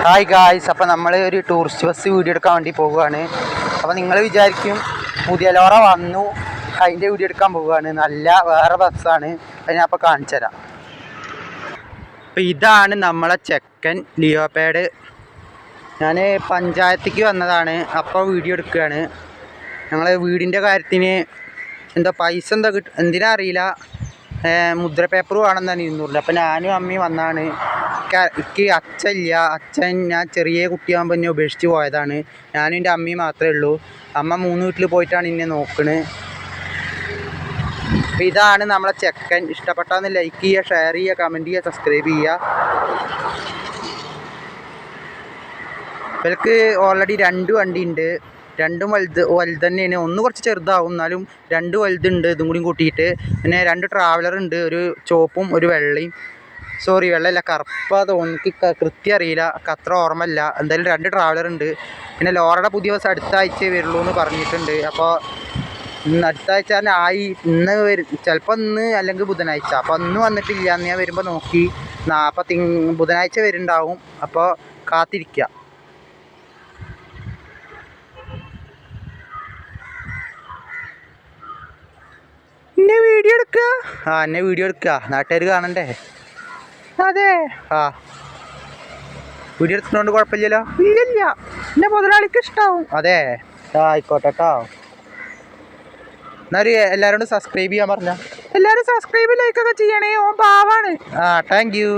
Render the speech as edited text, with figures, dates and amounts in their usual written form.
Hi guys, അപ്പോൾ നമ്മൾ ഒരു ടൂറിസ്റ്റ് ബസ് വീഡിയോ എടുക്കാൻ വേണ്ടി പോവുകയാണ്. അപ്പോൾ നിങ്ങൾ വിചാരിക്കും പുതിയലോറ വന്നു അതിൻ്റെ വീഡിയോ എടുക്കാൻ പോവുകയാണ്. നല്ല വേറെ ബസ്സാണ്, അത് ഞാൻ അപ്പോൾ കാണിച്ചു തരാം. അപ്പോൾ ഇതാണ് നമ്മളെ ചെക്കൻ ലിയോപേഡ്. ഞാൻ പഞ്ചായത്തേക്ക് വന്നതാണ്, അപ്പോൾ വീഡിയോ എടുക്കുകയാണ്. ഞങ്ങൾ വീടിൻ്റെ കാര്യത്തിന് എന്താ പൈസ എന്താ എന്തിനാ അറിയില്ല, മുദ്ര പേപ്പർ വേണമെന്നാണ് 200. അപ്പോൾ ഞാനും അമ്മയും വന്നാണ്. എനിക്ക് അച്ഛനില്ല, അച്ഛൻ ഞാൻ ചെറിയ കുട്ടിയാകുമ്പോൾ എന്നെ ഉപേക്ഷിച്ച് പോയതാണ്. ഞാനും എൻ്റെ അമ്മയും മാത്രമേ ഉള്ളൂ. അമ്മ 3 വീട്ടിൽ പോയിട്ടാണ് എന്നെ നോക്കണത്. അപ്പോൾ ഇതാണ് നമ്മളെ ചെക്കൻ. ഇഷ്ടപ്പെട്ടാന്ന് ലൈക്ക് ചെയ്യുക, ഷെയർ ചെയ്യുക, കമൻറ്റ് ചെയ്യുക, സബ്സ്ക്രൈബ് ചെയ്യുക. ഇവർക്ക് ഓൾറെഡി 2 വണ്ടി ഉണ്ട്. രണ്ടും വലുത് തന്നെയാണ്. ഒന്ന് കുറച്ച് ചെറുതാവും, എന്നാലും 2 വലുതുണ്ട് ഇതും കൂടി കൂട്ടിയിട്ട്. പിന്നെ 2 ട്രാവലർ ഉണ്ട്, ഒരു ചുവപ്പും ഒരു വെള്ളയും. സോറി, വെള്ളമല്ല, കറുപ്പാ തോന്നി, എനിക്ക് കൃത്യം അറിയില്ല, അത്ര ഓർമ്മയില്ല. എന്തായാലും 2 ട്രാവലർ ഉണ്ട്. പിന്നെ ലോറയുടെ പുതിയ ബസ് അടുത്ത ആഴ്ച വരുള്ളൂ എന്ന് പറഞ്ഞിട്ടുണ്ട്. അപ്പോൾ അടുത്ത ആഴ്ച ആയി, ഇന്ന് വരും, ചിലപ്പോൾ ഇന്ന് അല്ലെങ്കിൽ ബുധനാഴ്ച. അപ്പോൾ ഇന്ന് വന്നിട്ടില്ല, അന്ന് ഞാൻ വരുമ്പോൾ നോക്കി. അപ്പോൾ ബുധനാഴ്ച വരുന്നുണ്ടാവും. അപ്പോൾ കാത്തിരിക്കുക. എന്നെ വീഡിയോ എടുക്കുക, നാട്ടുകാർ കാണണ്ടേ? അതെ, വീഡിയോ എടുക്കുന്നതുകൊണ്ട് കുഴപ്പമില്ലല്ലോ. ഇല്ല, എന്നെ മുതലാളിക്ക് ഇഷ്ടാവും. അതെ, ആയിക്കോട്ടെ കേട്ടോ. എന്നാലും എല്ലാവരോടും സബ്സ്ക്രൈബ് ചെയ്യാൻ പറഞ്ഞ എല്ലാവരും സബ്സ്ക്രൈബ് ലൈക്കൊക്കെ ചെയ്യണേ. ഓ പാവാണ്. Thank you.